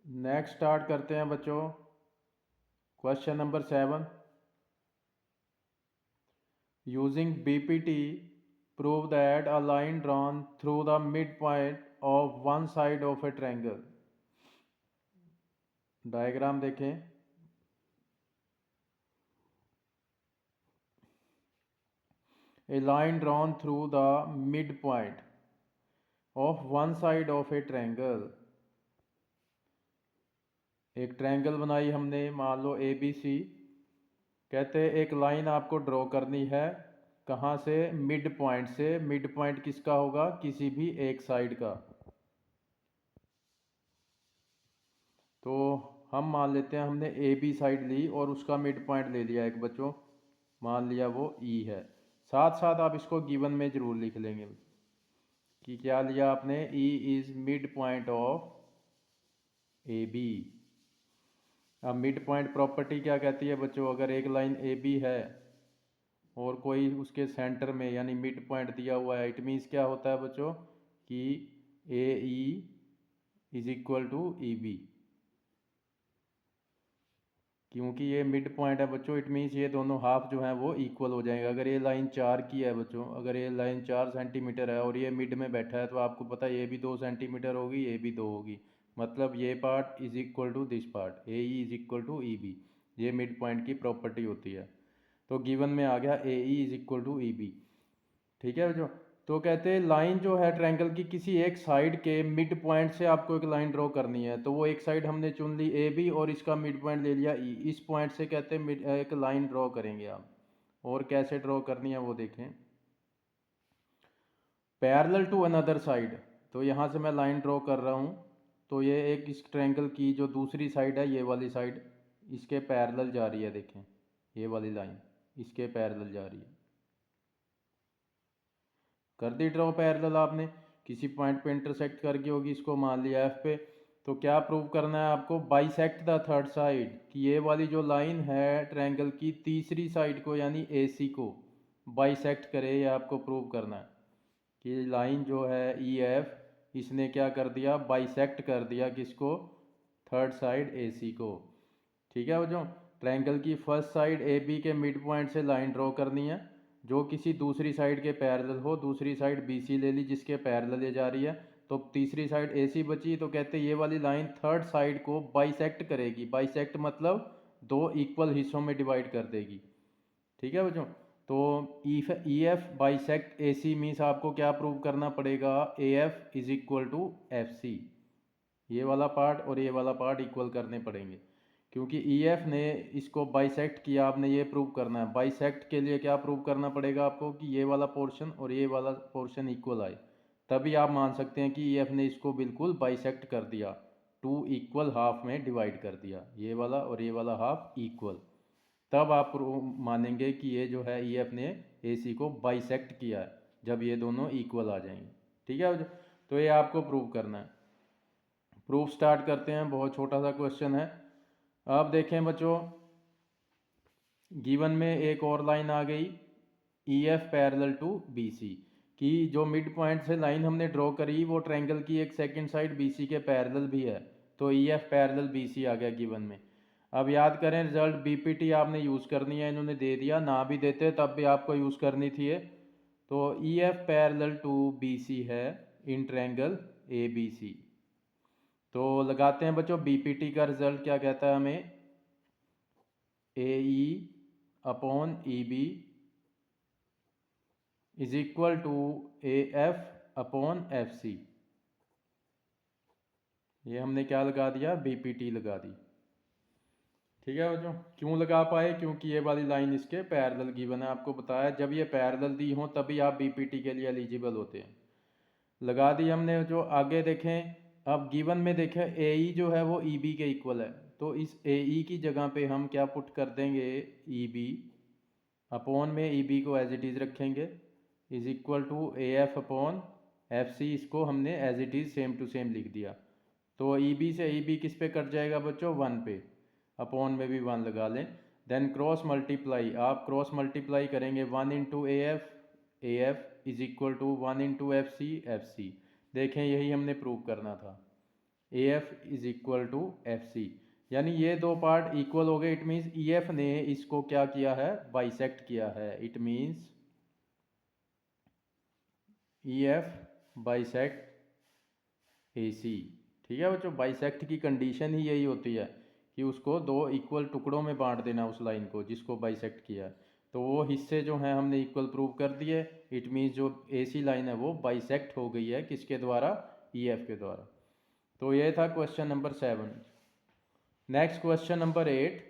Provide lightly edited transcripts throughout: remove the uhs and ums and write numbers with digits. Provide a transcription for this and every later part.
Next start करते हैं बच्चों। Question number 7। Using BPT prove that a line drawn through the mid point of one side of a triangle. Diagram देखें। A line drawn through the mid point of one side of a triangle. एक triangle बनाई हमने, मान लो ए B सी। कहते हैं एक line आपको draw करनी है। कहाँ से? मिड पॉइंट से। मिड पॉइंट किसका होगा? किसी भी एक साइड का। तो हम मान लेते हैं हमने ए बी साइड ली और उसका मिड पॉइंट ले लिया एक बच्चों, मान लिया वो ई है। साथ साथ आप इसको गिवन में जरूर लिख लेंगे कि क्या लिया आपने, E is mid point of A B. अब मिड पॉइंट प्रॉपर्टी क्या कहती है बच्चों? अगर एक लाइन ए बी है और कोई उसके सेंटर में यानी मिड पॉइंट दिया हुआ है, इट मीन्स क्या होता है बच्चों कि A E is equal to E B. क्योंकि ये मिड पॉइंट है बच्चों, इट मीन्स ये दोनों हाफ जो हैं वो इक्वल हो जाएंगे। अगर ये लाइन 4 की है बच्चों, अगर ये लाइन 4 सेंटीमीटर है और ये मिड में बैठा है, तो आपको पता है ये भी 2 सेंटीमीटर होगी, ये भी 2 होगी। मतलब ये part is equal to this part, A E is equal to E B. ये मिड पॉइंट की प्रॉपर्टी होती है। तो गिवन में आ गया A E is equal to E B. ठीक है बच्चों। तो कहते हैं लाइन जो है ट्रायंगल की किसी एक साइड के मिड पॉइंट से आपको एक लाइन ड्रॉ करनी है। तो वो एक साइड हमने चुन ली ए बी और इसका मिड पॉइंट ले लिया ई। इस पॉइंट से कहते हैं एक लाइन ड्रॉ करेंगे आप। और कैसे ड्रॉ करनी है वो देखें। Parallel to another side. तो यहाँ से मैं लाइन ड्रॉ कर रहा हूँ। तो ये एक इस ट्रायंगल की जो दूसरी साइड है, ये वाली साइड, इसके पैरेलल जा रही है। देखें ये वाली लाइन इसके पैरेलल जा रही है। कर दी ड्रॉ पैरेलल आपने, किसी पॉइंट पे इंटरसेक्ट करके होगी, इसको मान लिया एफ पे। तो क्या प्रूव करना है आपको? बाइसेक्ट द थर्ड साइड, कि ये वाली जो लाइन है ट्रायंगल की तीसरी साइड को यानी ए सी को बाइसेक्ट करे। ये आपको प्रूव करना है कि लाइन जो है ई एफ, इसने क्या कर दिया? बाइसेक्ट कर दिया किसको? थर्ड साइड ए सी को। ठीक है बच्चों। ट्रायंगल की फर्स्ट साइड ए बी के मिड पॉइंट से लाइन ड्रॉ करनी है जो किसी दूसरी साइड के पैरेलल हो। दूसरी साइड बी सी ले ली जिसके पैरेलल ये जा रही है। तो तीसरी साइड ए सी बची। तो कहते हैं ये वाली लाइन थर्ड साइड को बाइसेक्ट करेगी। बाइसेक्ट मतलब दो इक्वल हिस्सों में डिवाइड कर देगी। ठीक है बच्चों। तो E F bisect A C means आपको क्या प्रूव करना पड़ेगा? A F is equal to F C. ये वाला पार्ट और ये वाला पार्ट इक्वल करने पड़ेंगे, क्योंकि ई एफ ने इसको बाइसेक्ट किया। आपने ये प्रूव करना है। बाइसेक्ट के लिए क्या प्रूव करना पड़ेगा आपको? कि ये वाला पोर्शन और ये वाला पोर्शन इक्वल आए। तभी आप मान सकते हैं कि ई एफ ने इसको बिल्कुल बाइसेक्ट कर दिया, टू इक्वल हाफ में डिवाइड कर दिया, ये वाला और ये वाला हाफ इक्वल। तब आप मानेंगे कि ये जो है ई एफ ने ए सी को बाइसेक्ट किया है, जब ये दोनों इक्वल आ जाएंगे। ठीक है। तो ये आपको प्रूव करना है। प्रूफ स्टार्ट करते हैं। बहुत छोटा सा क्वेश्चन है। आप देखें बच्चों, गिवन में एक और लाइन आ गई E F parallel to B C, की जो मिड पॉइंट से लाइन हमने ड्रॉ करी वो ट्रायंगल की एक सेकंड साइड बी सी के पैरेलल भी है। तो E F parallel B C आ गया गिवन में। अब याद करें रिजल्ट, बीपीटी आपने यूज़ करनी है। इन्होंने दे दिया, ना भी देते तब भी आपको यूज़ करनी थी ये। तो E F parallel to B C है इन ट्रायंगल ए बी सी। तो लगाते हैं बच्चों, बीपीटी का रिजल्ट क्या कहता है हमें? A E upon E B is equal to A F upon F C. ये हमने क्या लगा दिया? बीपीटी लगा दी। ठीक है बच्चों। क्यों लगा पाए? क्योंकि ये वाली लाइन इसके पैरेलल गिवन है। आपको बताया जब ये पैरेलल दी हो तभी आप बीपीटी के लिए एलिजिबल होते हैं। लगा दी हमने। जो आगे देखें, अब गिवन में देखें ए ई जो है वो ई बी के इक्वल है। तो इस ए ई की जगह पे हम क्या पुट कर देंगे? ई बी अपॉन में ई बी को एज इट इज़ रखेंगे is equal to A F upon F C. इसको हमने as it is same to same लिख दिया। तो ई बी से ई बी किस पे कट जाएगा बच्चों? 1 पे। अपॉन में भी 1 लगा लें। देन क्रॉस मल्टीप्लाई, आप क्रॉस मल्टीप्लाई करेंगे 1 into A F is equal to 1 into F C. देखें यही हमने प्रूव करना था। A F is equal to F C, यानी ये दो पार्ट इक्वल हो गए। इट मीन्स ई एफ ने इसको क्या किया है, बाइसेक्ट किया है। It means E F bisect A C. ठीक है बच्चों, बाइसेक्ट की कंडीशन ही यही होती है कि उसको दो इक्वल टुकड़ों में बांट देना उस लाइन को जिसको बाइसेक्ट किया। तो वो हिस्से जो हैं हमने इक्वल प्रूव कर दिए। इट मीन्स जो ए सी लाइन है वो बाइसेक्ट हो गई है किसके द्वारा, ई एफ के द्वारा। तो ये था question number 7। Next question number 8,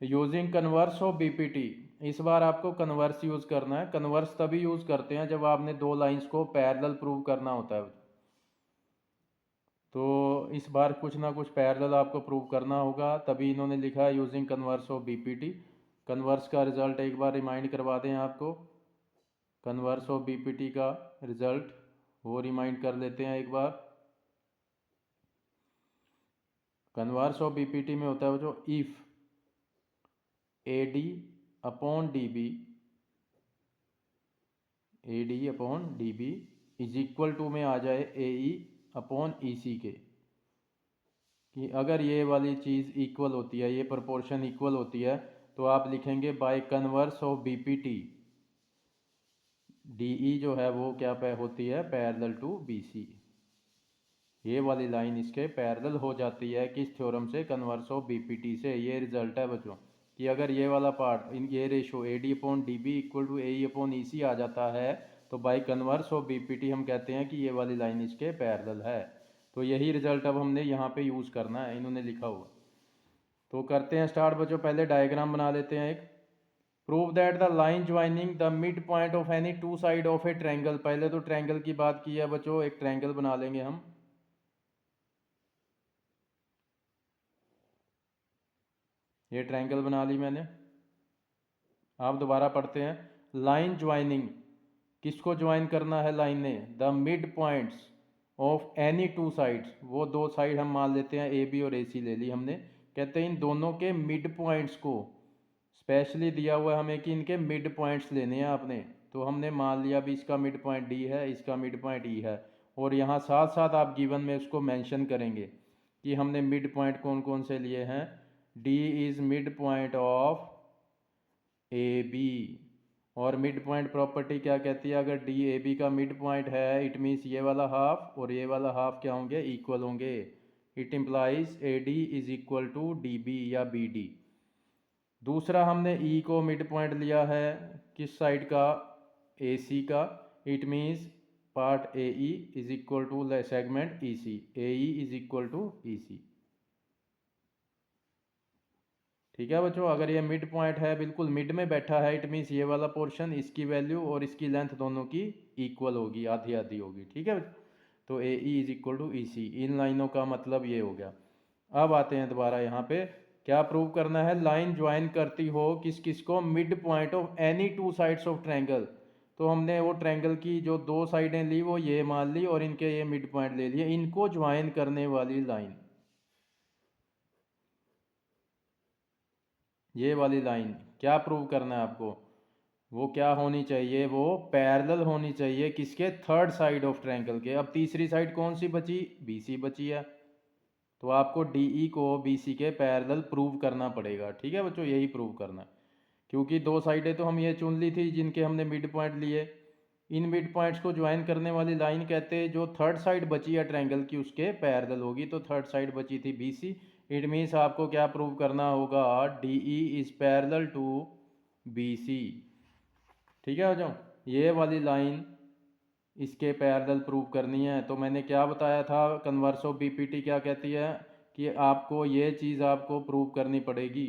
using converse of BPT. इस बार आपको कन्वर्स यूज़ करना है। कन्वर्स तभी यूज़ करते हैं जब आपने दो लाइंस को पैरेलल प्रूव करना होता है। तो इस बार कुछ ना कुछ पैरेलल आपको प्रूव करना होगा, तभी इन्होंने लिखा है using converse of BPT. Converse का रिजल्ट एक बार रिमाइंड करवा दें आपको। कन्वर्स ऑफ बीपीटी का रिजल्ट वो रिमाइंड कर लेते हैं एक बार। कन्वर्स ऑफ बीपीटी में होता है जो if A D upon D B, A D upon D B is equal to में आ जाए ए ई अपॉन ई सी के, कि अगर ये वाली चीज़ इक्वल होती है, ये प्रोपोर्शन इक्वल होती है, तो आप लिखेंगे by converse of B P T D E जो है वो क्या होती है, पैरेलल टू बी सी। ये वाली लाइन इसके पैरेलल हो जाती है किस थ्योरम से, converse of B P T से। ये रिजल्ट है बच्चों कि अगर ये वाला पार्ट इन ये ratio A D upon D B equal to A E upon E C आ जाता है, तो by converse of B P T हम कहते हैं कि ये वाली लाइन इसके पैरेलल है। तो यही रिजल्ट अब हमने यहाँ पे यूज़ करना है, इन्होंने लिखा हुआ। तो करते हैं स्टार्ट बच्चों। पहले डायग्राम बना लेते हैं एक। Prove that the line joining the mid point of any two side of a triangle. पहले तो ट्रायंगल की बात की है बच्चों, एक ट्रायंगल बना लेंगे हम। ये ट्रायंगल बना ली मैंने। आप दोबारा पढ़ते हैं। लाइन ज्वाइनिंग, किसको ज्वाइन करना है लाइन ने, the mid points of any two sides. वो दो साइड हम मान लेते हैं, ए बी और ए सी ले ली हमने। कहते हैं इन दोनों के मिड पॉइंट्स को स्पेशली दिया हुआ है हमें कि इनके मिड पॉइंट्स लेने हैं आपने। तो हमने मान लिया भी इसका मिड पॉइंट डी है, इसका मिड पॉइंट ई है, और यहाँ साथ साथ आप गिवन में उसको मेंशन करेंगे कि हमने मिड पॉइंट कौन कौन से लिए हैं। D is mid point of A B, और मिड पॉइंट प्रॉपर्टी क्या कहती है, अगर डी ए बी का मिड पॉइंट है इट मीन्स ये वाला हाफ और ये वाला हाफ क्या होंगे, इक्वल होंगे। It implies A D is equal to D B या बी डी। दूसरा हमने ई को मिड पॉइंट लिया है किस साइड का, ए सी का। It means part A E is equal to segment E C, A E is equal to E C. ठीक है बच्चों, अगर ये मिड पॉइंट है, बिल्कुल मिड में बैठा है, इट मीन्स ये वाला पोर्शन इसकी वैल्यू और इसकी लेंथ दोनों की इक्वल होगी, आधी आधी होगी। ठीक है, तो ए E is equal to E सी। इन लाइनों का मतलब ये हो गया। अब आते हैं दोबारा यहाँ पे, क्या प्रूव करना है, लाइन ज्वाइन करती हो किस किस को, mid point of any two sides of triangle. तो हमने वो ट्रायंगल की जो दो साइडें ली वो ये मान ली और इनके ये मिड पॉइंट ले लिए, इनको ज्वाइन करने वाली लाइन, ये वाली लाइन क्या प्रूव करना है आपको, वो क्या होनी चाहिए, वो पैरेलल होनी चाहिए किसके, थर्ड साइड ऑफ ट्रायंगल के। अब तीसरी साइड कौन सी बची, बी सी बची है, तो आपको डी ई को बी सी के पैरेलल प्रूव करना पड़ेगा। ठीक है बच्चों, यही प्रूव करना है, क्योंकि दो साइडें तो हम ये चुन ली थी जिनके हमने मिड पॉइंट लिए। इन मिड पॉइंट्स को ज्वाइन करने वाली लाइन कहते हैं जो थर्ड साइड बची है ट्रायंगल की उसके पैरेलल होगी। तो थर्ड साइड बची थी बी सी। इट मीन्स आपको क्या प्रूव करना होगा, D E is parallel to B C. ठीक है बच्चों, ये वाली लाइन इसके पैरेलल प्रूव करनी है। तो मैंने क्या बताया था, कन्वर्स ऑफ बीपीटी क्या कहती है कि आपको ये चीज़ आपको प्रूव करनी पड़ेगी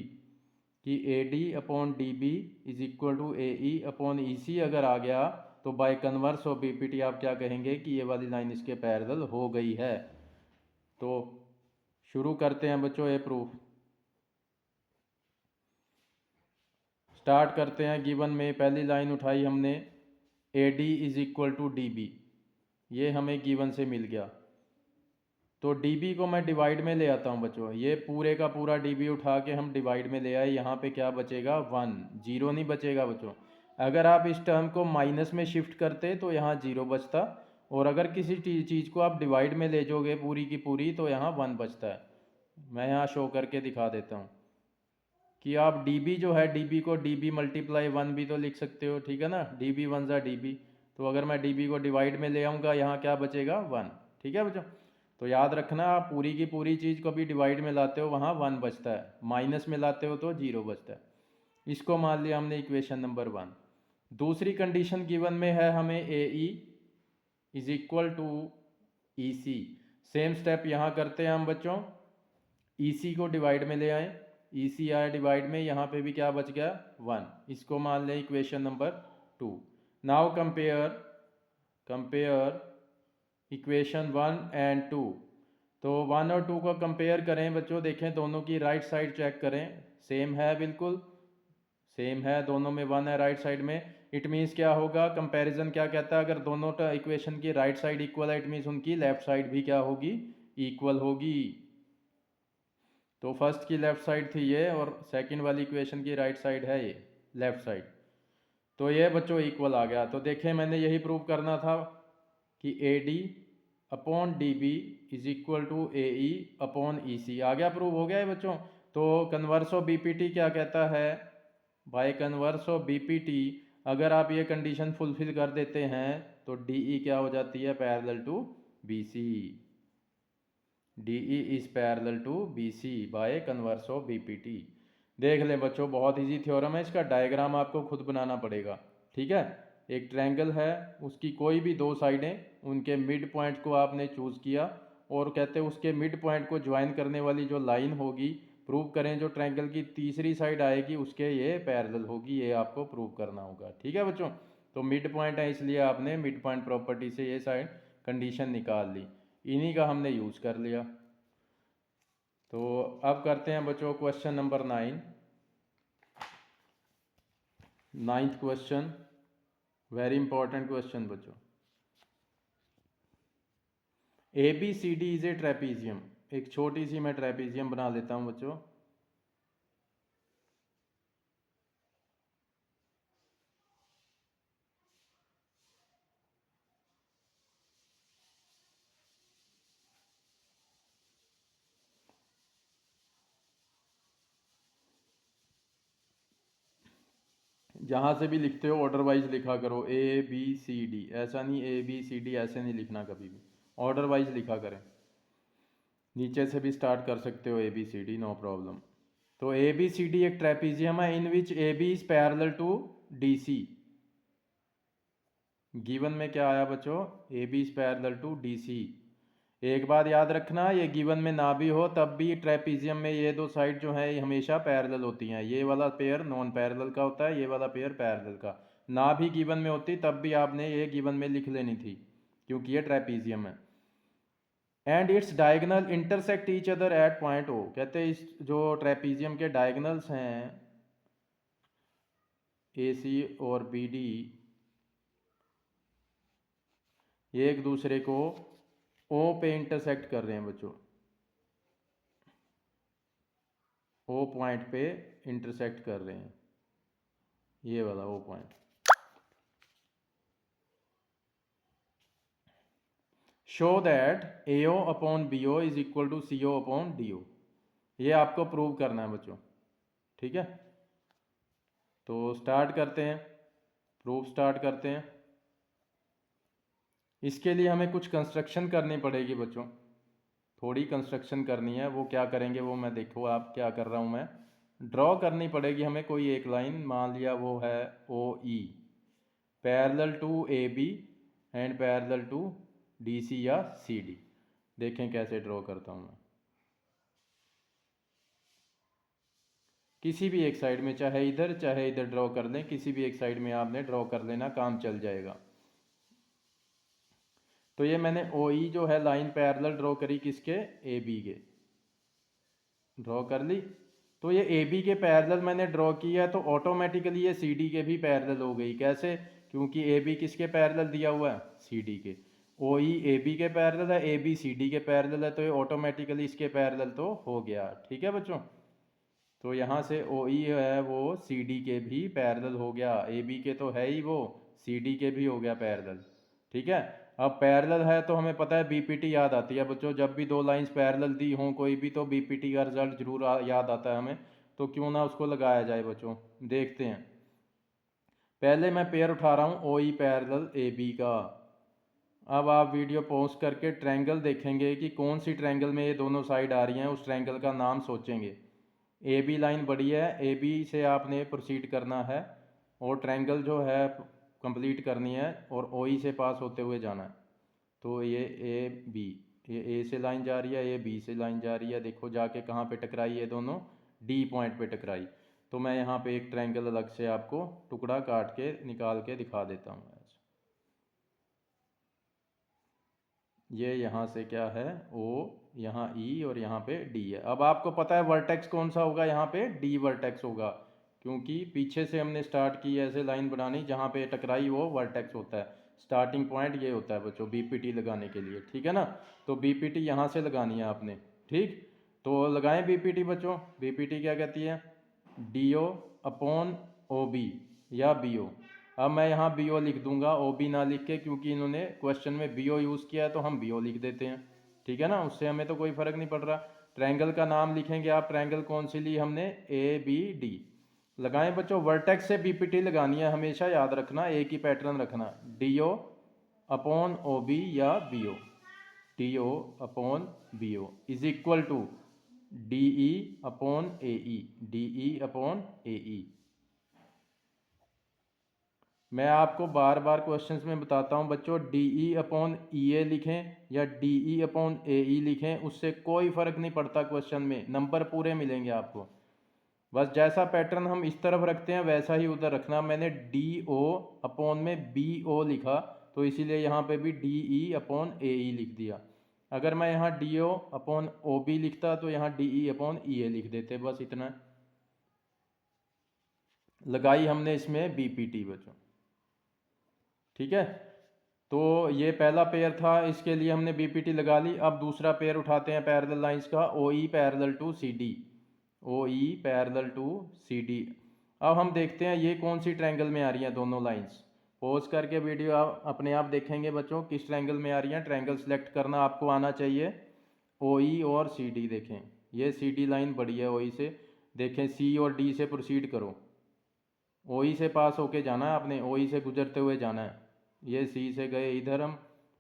कि A D upon D B is equal to A E upon E C अगर आ गया, तो बाय कन्वर्स ऑफ बीपीटी आप क्या कहेंगे कि ये वाली लाइन इसके पैरेलल हो गई है। तो शुरू करते हैं बच्चों ये प्रूफ। स्टार्ट करते हैं। गिवन में पहली लाइन उठाई हमने, A D is equal to D B, ये हमें गिवन से मिल गया। तो डी बी को मैं डिवाइड में ले आता हूँ बच्चों, ये पूरे का पूरा डी बी उठा के हम डिवाइड में ले आए। यहाँ पे क्या बचेगा, 1, जीरो नहीं बचेगा बच्चों। अगर आप इस टर्म को माइनस में शिफ्ट करते तो यहाँ जीरो बचता, और अगर किसी चीज़ को आप डिवाइड में ले जाओगे पूरी की पूरी तो यहाँ 1 बचता है। मैं यहाँ शो करके दिखा देता हूँ कि आप डी जो है डी को डी मल्टीप्लाई 1 भी तो लिख सकते हो, ठीक है ना, डी वन ज़ा डी। तो अगर मैं डी को डिवाइड में ले आऊँगा यहाँ क्या बचेगा 1, ठीक है बच्चों। तो याद रखना आप पूरी की पूरी चीज़ को भी डिवाइड में लाते हो वहाँ 1 बचता है, माइनस में लाते हो तो 0 बचता है। इसको मान लिया हमने इक्वेशन नंबर 1। दूसरी कंडीशन गिवन में है हमें A E is equal to E C. Same step यहाँ करते हैं हम बच्चों, ई सी को डिवाइड में ले आए, ई सी आया डिवाइड में, यहाँ पे भी क्या बच गया 1। इसको मान लें equation number 2। Now compare compare equation 1 and 2। तो 1 और 2 को कंपेयर करें बच्चों, देखें दोनों की राइट साइड चेक करें, सेम है, बिल्कुल सेम है, दोनों में 1 है राइट साइड में। इट मीन्स क्या होगा, कंपैरिजन क्या कहता है, अगर दोनों इक्वेशन की राइट साइड इक्वल है इट मीन्स उनकी लेफ्ट साइड भी क्या होगी, इक्वल होगी। तो फर्स्ट की लेफ्ट साइड थी ये और सेकंड वाली इक्वेशन की राइट साइड है ये लेफ्ट साइड, तो ये बच्चों इक्वल आ गया। तो देखें मैंने यही प्रूव करना था कि A D upon D B is equal to A E upon E C, आ गया, प्रूव हो गया है बच्चों। तो converse of B P T क्या कहता है, by converse of B P T अगर आप ये कंडीशन फुलफिल कर देते हैं तो डी ई क्या हो जाती है, parallel to B C. D E is parallel to B C by converse of B P T. देख लें बच्चों, बहुत इजी थ्योरम है, इसका डायग्राम आपको खुद बनाना पड़ेगा, ठीक है। एक ट्रायंगल है, उसकी कोई भी दो साइडें, उनके मिड पॉइंट को आपने चूज़ किया और कहते हैं उसके मिड पॉइंट को ज्वाइन करने वाली जो लाइन होगी, प्रूव करें जो ट्रायंगल की तीसरी साइड आएगी उसके ये पैरेलल होगी, ये आपको प्रूव करना होगा, ठीक है बच्चों। तो मिड पॉइंट है इसलिए आपने मिड पॉइंट प्रॉपर्टी से ये साइड कंडीशन निकाल ली, इन्हीं का हमने यूज़ कर लिया। तो अब करते हैं बच्चों question number 9, ninth question, very important question बच्चों। A B C D is a trapezium, एक छोटी सी मैं ट्रेपीजियम बना लेता हूं बच्चों। जहाँ से भी लिखते हो ऑर्डर वाइज लिखा करो, ए बी सी डी, ऐसा नहीं ए बी सी डी ऐसे नहीं लिखना, कभी भी ऑर्डर वाइज लिखा करें। नीचे से भी स्टार्ट कर सकते हो A B C D, no problem. तो ए बी सी डी एक ट्रेपीजियम है in which A B is parallel to D C. Given में क्या आया बच्चों, A B is parallel to D C. एक बात याद रखना, ये गिवन में ना भी हो तब भी ट्रेपीजियम में ये दो साइड जो है ये हमेशा पैरेलल होती हैं, ये वाला पेयर नॉन पैरेलल का होता है, ये वाला पेयर पैरेलल का। ना भी गिवन में होती तब भी आपने ये गिवन में लिख लेनी थी क्योंकि ये ट्रेपीजियम है। And its diagonal intersect each other at point O, कहते हैं इस जो ट्रेपीजियम के डायगनल्स हैं ए सी और बी डी, ये एक दूसरे को ओ पे इंटरसेक्ट कर रहे हैं बच्चों, ओ पॉइंट पे इंटरसेक्ट कर रहे हैं, ये वाला O point. Show that A O upon B O is equal to C O upon D O, ये आपको प्रूव करना है बच्चों, ठीक है। तो स्टार्ट करते हैं, प्रूफ स्टार्ट करते हैं। इसके लिए हमें कुछ कंस्ट्रक्शन करनी पड़ेगी बच्चों, थोड़ी कंस्ट्रक्शन करनी है, वो क्या करेंगे वो मैं, देखो आप क्या कर रहा हूँ मैं, ड्रॉ करनी पड़ेगी हमें कोई एक लाइन, मान लिया वो है O E, parallel to A B and parallel to D C या सी डी। देखें कैसे ड्रॉ करता हूँ मैं, किसी भी एक साइड में, चाहे इधर ड्रॉ कर लें, किसी भी एक साइड में आपने ड्रॉ कर लेना, काम चल जाएगा। तो ये मैंने ओ ई जो है लाइन पैरेलल ड्रॉ करी किसके, ए बी के, ड्रॉ कर ली। तो ये ए बी के पैरेलल मैंने ड्रॉ किया है तो ऑटोमेटिकली ये सी डी के भी पैरेलल हो गई, कैसे, क्योंकि ए बी किसके पैरेलल दिया हुआ है, सी डी के। ओ ई ए बी के पैरेलल है, ए बी सी डी के पैरेलल है, तो ये ऑटोमेटिकली इसके पैरेलल तो हो गया, ठीक है बच्चों। तो यहाँ से ओ ई है वो सी डी के भी पैरेलल हो गया, ए बी के तो है ही वो, सी डी के भी हो गया पैरेलल, ठीक है। अब पैरेलल है तो हमें पता है बीपीटी याद आती है बच्चों, जब भी दो लाइंस पैरेलल दी हों कोई भी तो बीपीटी का रिजल्ट जरूर याद आता है हमें, तो क्यों ना उसको लगाया जाए बच्चों। देखते हैं, पहले मैं पेयर उठा रहा हूँ ओ ई पैरेलल ए बी का। अब आप वीडियो पॉज करके ट्रायंगल देखेंगे कि कौन सी ट्रायंगल में ये दोनों साइड आ रही हैं, उस ट्रायंगल का नाम सोचेंगे। ए बी लाइन बड़ी है, ए बी से आपने प्रोसीड करना है और ट्रायंगल जो है कंप्लीट करनी है और ओ ई से पास होते हुए जाना है। तो ये ए बी, ये ए से लाइन जा रही है, ये बी से लाइन जा रही है, देखो जाके कहाँ पे टकराई ये दोनों, डी पॉइंट पे टकराई। तो मैं यहाँ पे एक ट्रायंगल अलग से आपको टुकड़ा काट के निकाल के दिखा देता हूँ। ये यहाँ से क्या है ओ, यहाँ ई और यहाँ पे डी है। अब आपको पता है वर्टेक्स कौन सा होगा, यहाँ पे डी वर्टेक्स होगा, क्योंकि पीछे से हमने स्टार्ट की ऐसे लाइन बनानी, जहाँ पे टकराई वो वर्टेक्स होता है। स्टार्टिंग पॉइंट ये होता है बच्चों बीपीटी लगाने के लिए, ठीक है ना। तो बीपीटी यहाँ से लगानी है आपने, ठीक। तो लगाएं बीपीटी बच्चों। बीपीटी क्या कहती है, D O upon O B या बी ओ। अब मैं यहाँ बी ओ लिख दूंगा, ओ बी ना लिख के, क्योंकि इन्होंने क्वेश्चन में बी ओ यूज़ किया है तो हम बी ओ लिख देते हैं, ठीक है ना, उससे हमें तो कोई फ़र्क नहीं पड़ रहा। ट्रायंगल का नाम लिखेंगे आप, ट्रायंगल कौन सी ली हमने, ए बी डी। लगाएं बच्चों, वर्टेक्स से बीपीटी लगानी है, हमेशा याद रखना, एक ही पैटर्न रखना, D O upon O B या B O. D O upon B O is equal to D E upon A E, D E upon A E. मैं आपको बार बार क्वेश्चंस में बताता हूं बच्चों, डी ई अपॉन ई ए लिखें या डी ई अपॉन ए ई लिखें, उससे कोई फ़र्क नहीं पड़ता, क्वेश्चन में नंबर पूरे मिलेंगे आपको। बस जैसा पैटर्न हम इस तरफ रखते हैं वैसा ही उधर रखना। मैंने डी ओ अपॉन में बी ओ लिखा, तो इसीलिए यहाँ पे भी डी ई अपॉन ए ई लिख दिया। अगर मैं यहाँ D O upon O B लिखता तो यहाँ डी ई अपॉन ई ए लिख देते, बस इतना। लगाई हमने इसमें बी पी टी बच्चों, ठीक है। तो ये पहला पेयर था, इसके लिए हमने बीपीटी लगा ली। अब दूसरा पेयर उठाते हैं पैरेलल लाइंस का, O E parallel to C D, O E parallel to C D. अब हम देखते हैं ये कौन सी ट्रायंगल में आ रही हैं दोनों लाइंस। पॉज करके वीडियो आप अपने आप देखेंगे बच्चों किस ट्रायंगल में आ रही हैं। ट्रायंगल सेलेक्ट करना आपको आना चाहिए, ओ ई और सी डी। देखें ये सी डी लाइन बड़ी है ओ ई से, देखें सी और डी से प्रोसीड करो, ओ ई से पास होके जाना है आपने, ओ ई से गुजरते हुए जाना है। ये सी से गए इधर हम,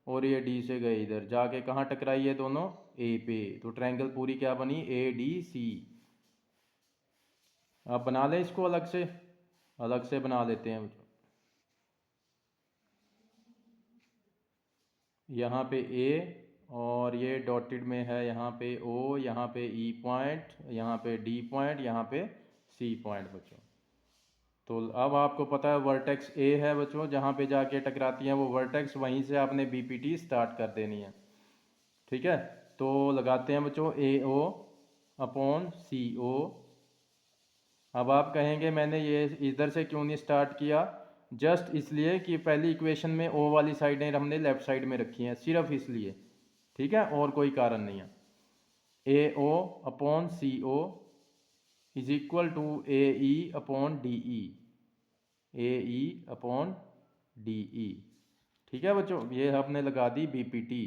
और ये डी से गए इधर, जाके कहाँ टकराई है दोनों, ए पे। तो ट्रायंगल पूरी क्या बनी, ए डी सी। अब बना लें इसको अलग से, अलग से बना लेते हैं। यहाँ पे ए और ये डॉटेड में है, यहाँ पे ओ, यहाँ पे ई पॉइंट, यहाँ पे डी पॉइंट, यहाँ पे सी पॉइंट बच्चों। तो अब आपको पता है वर्टेक्स ए है बच्चों, जहाँ पे जाके टकराती हैं वो वर्टेक्स, वहीं से आपने बीपीटी स्टार्ट कर देनी है, ठीक है। तो लगाते हैं बच्चों ए ओ अपॉन सी ओ। अब आप कहेंगे मैंने ये इधर से क्यों नहीं स्टार्ट किया, जस्ट इसलिए कि पहली इक्वेशन में ओ वाली साइडें हमने लेफ्ट साइड में रखी हैं, सिर्फ इसलिए, ठीक है, और कोई कारण नहीं है। A O upon C O is equal to A E upon D E, A E upon D E, ठीक है बच्चों। ये हमने लगा दी बीपीटी।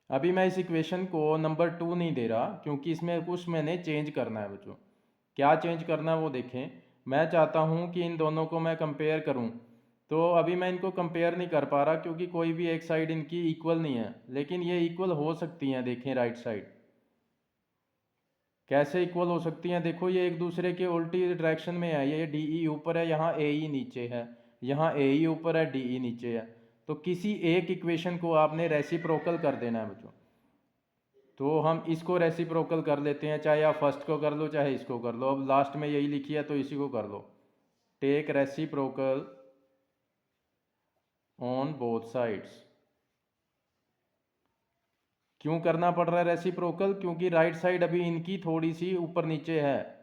अभी मैं इस इक्वेशन को नंबर 2 नहीं दे रहा, क्योंकि इसमें कुछ मैंने चेंज करना है बच्चों। क्या चेंज करना है वो देखें। मैं चाहता हूँ कि इन दोनों को मैं कंपेयर करूँ, तो अभी मैं इनको कंपेयर नहीं कर पा रहा, क्योंकि कोई भी एक साइड इनकी इक्वल नहीं है, लेकिन ये इक्वल हो सकती हैं। देखें राइट साइड कैसे इक्वल हो सकती हैं, देखो ये एक दूसरे के उल्टी डायरेक्शन में है, ये डी ई ऊपर है, यहाँ ए ई नीचे है, यहाँ ए ई ऊपर है, डी ई नीचे है। तो किसी एक इक्वेशन को आपने रेसिप्रोकल कर देना है बच्चों। तो हम इसको रेसिप्रोकल कर लेते हैं, चाहे आप फर्स्ट को कर लो चाहे इसको कर लो। अब लास्ट में यही लिखी है तो इसी को कर लो, take reciprocal on both sides. क्यों करना पड़ रहा है रेसिप्रोकल, क्योंकि राइट साइड अभी इनकी थोड़ी सी ऊपर नीचे है,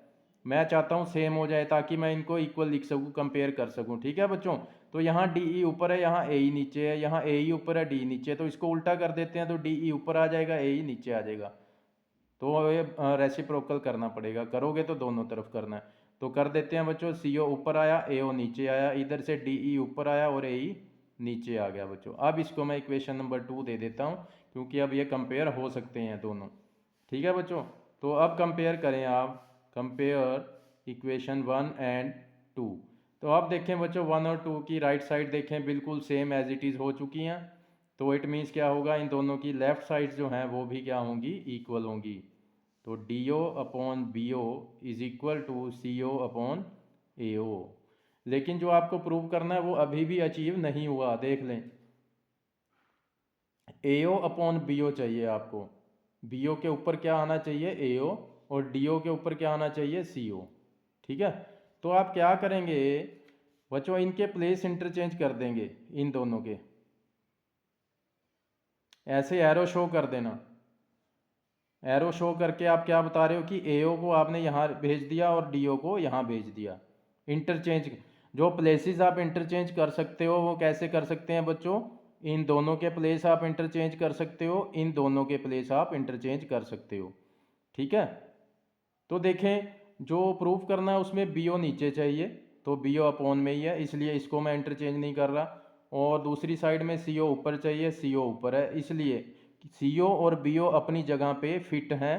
मैं चाहता हूँ सेम हो जाए ताकि मैं इनको इक्वल लिख सकूँ, कंपेयर कर सकूँ, ठीक है बच्चों। तो यहाँ डी ई ऊपर है, यहाँ ए ई नीचे है, यहाँ ए ई ऊपर है, डी नीचे है, तो इसको उल्टा कर देते हैं, तो डी ई ऊपर आ जाएगा, ए ई नीचे आ जाएगा। तो ये रेसिप्रोकल करना पड़ेगा, करोगे तो दोनों तरफ करना है। तो कर देते हैं बच्चों, सी ओ ऊपर आया, ए ओ नीचे आया, इधर से डी ई ऊपर आया और ए ई नीचे आ गया बच्चों। अब इसको मैं इक्वेशन नंबर 2 दे देता हूँ, क्योंकि अब ये कंपेयर हो सकते हैं दोनों। ठीक है बच्चों, तो अब कंपेयर करें आप, कंपेयर इक्वेशन 1 एंड 2। तो अब देखें बच्चों, 1 और 2 की राइट साइड देखें बिल्कुल सेम एज इट इज़ हो चुकी हैं। तो इट मीन्स क्या होगा, इन दोनों की लेफ़्ट साइड्स जो हैं वो भी क्या होंगी, इक्वल होंगी। तो D O upon B O is equal to C O upon A O. लेकिन जो आपको प्रूव करना है वो अभी भी अचीव नहीं हुआ, देख लें। ए ओ अपॉन बी ओ चाहिए आपको, बी ओ के ऊपर क्या आना चाहिए, ए ओ, और डी ओ के ऊपर क्या आना चाहिए, सी ओ। ठीक है, तो आप क्या करेंगे बच्चों, इनके प्लेस इंटरचेंज कर देंगे, इन दोनों के ऐसे एरो शो कर देना। एरो शो करके आप क्या बता रहे हो कि ए ओ को आपने यहाँ भेज दिया और डी ओ को यहाँ भेज दिया। इंटरचेंज, जो प्लेसेस आप इंटरचेंज कर सकते हो वो कैसे कर सकते हैं बच्चों, इन दोनों के प्लेस आप इंटरचेंज कर सकते हो, इन दोनों के प्लेस आप इंटरचेंज कर सकते हो। ठीक है, तो देखें जो प्रूफ करना है उसमें बी ओ नीचे चाहिए, तो बी ओ अपॉन में ही है, इसलिए इसको मैं इंटरचेंज नहीं कर रहा। और दूसरी साइड में सी ओ ऊपर चाहिए, सी ओ ऊपर है, इसलिए सी ओ और बी ओ अपनी जगह पे फिट हैं।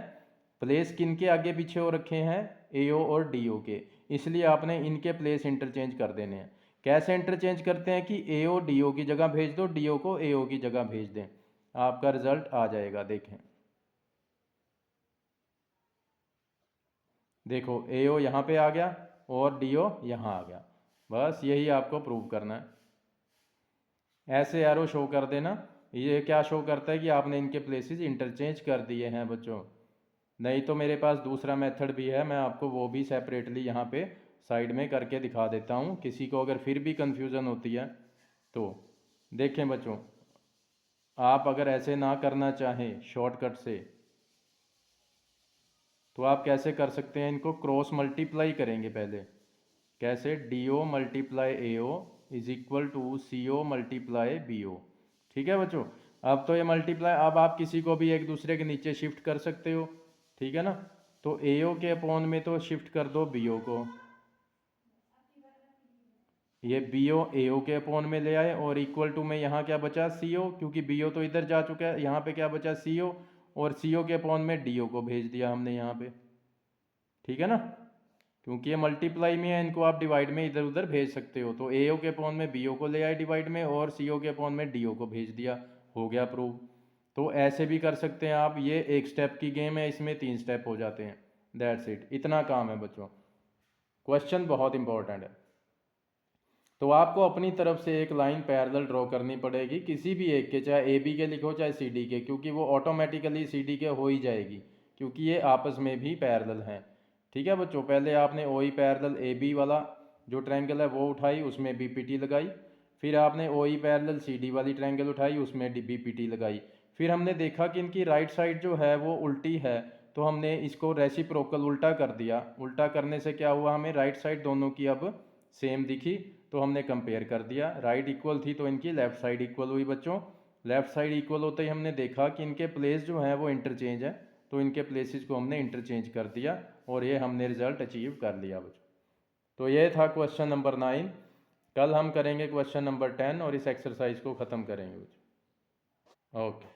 प्लेस किन के आगे पीछे हो रखे हैं, ए ओ और डी ओ के, इसलिए आपने इनके प्लेस इंटरचेंज कर देने हैं। कैसे इंटरचेंज करते हैं कि ए ओ डी ओ की जगह भेज दो, डी ओ को ए ओ की जगह भेज दें, आपका रिजल्ट आ जाएगा। देखें, देखो ए ओ यहाँ पे आ गया और डी ओ यहाँ आ गया, बस यही आपको प्रूव करना है। ऐसे एरो शो कर देना, ये क्या शो करता है कि आपने इनके प्लेसेस इंटरचेंज कर दिए हैं बच्चों। नहीं तो मेरे पास दूसरा मेथड भी है, मैं आपको वो भी सेपरेटली यहाँ पे साइड में करके दिखा देता हूँ, किसी को अगर फिर भी कन्फ्यूज़न होती है तो। देखें बच्चों, आप अगर ऐसे ना करना चाहें शॉर्टकट से, तो आप कैसे कर सकते हैं, इनको क्रॉस मल्टीप्लाई करेंगे पहले। कैसे, D O multiply A O is equal to C O multiply B O. ठीक है बच्चों, अब तो ये मल्टीप्लाई, अब आप किसी को भी एक दूसरे के नीचे शिफ्ट कर सकते हो। ठीक है ना, तो ए ओ के अपॉन में तो शिफ्ट कर दो बी ओ को, ये बी ओ ए ओ के अपॉन में ले आए, और इक्वल टू में यहाँ क्या बचा, सी ओ, क्योंकि बी ओ तो इधर जा चुका है, यहाँ पे क्या बचा, सी ओ, और सी ओ के अपॉन में डी ओ को भेज दिया हमने यहाँ पे। ठीक है ना, क्योंकि ये मल्टीप्लाई में है, इनको आप डिवाइड में इधर उधर भेज सकते हो। तो ए ओ के अपॉन में बी ओ को ले आए डिवाइड में, और सी ओ के अपॉन में डी ओ को भेज दिया, हो गया प्रूव। तो ऐसे भी कर सकते हैं आप, ये एक स्टेप की गेम है, इसमें 3 स्टेप हो जाते हैं। दैट्स इट, इतना काम है बच्चों। क्वेश्चन बहुत इंपॉर्टेंट है। तो आपको अपनी तरफ से एक लाइन पैरेलल ड्रॉ करनी पड़ेगी, किसी भी एक के, चाहे ए बी के लिखो चाहे सी डी के, क्योंकि वो ऑटोमेटिकली सी डी के हो ही जाएगी, क्योंकि ये आपस में भी पैरेलल हैं। ठीक है बच्चों, पहले आपने ओ ई पैरेलल ए बी वाला जो ट्रायंगल है वो उठाई, उसमें बी पी टी लगाई। फिर आपने ओ ई पैरेलल सी डी वाली ट्रायंगल उठाई, उसमें डी बी पी टी लगाई। फिर हमने देखा कि इनकी राइट साइड जो है वो उल्टी है, तो हमने इसको रेसिप्रोकल उल्टा कर दिया। उल्टा करने से क्या हुआ, हमें राइट साइड दोनों की अब सेम दिखी, तो हमने कंपेयर कर दिया। राइट इक्वल थी तो इनकी लेफ़्ट साइड इक्वल हुई बच्चों। लेफ़्ट साइड इक्वल होते ही हमने देखा कि इनके प्लेस जो हैं वो इंटरचेंज है, तो इनके प्लेसेस को हमने इंटरचेंज कर दिया, और ये हमने रिजल्ट अचीव कर लिया बच्चों। तो ये था क्वेश्चन नंबर 9। कल हम करेंगे क्वेश्चन नंबर 10 और इस एक्सरसाइज को ख़त्म करेंगे बच्चों। ओके।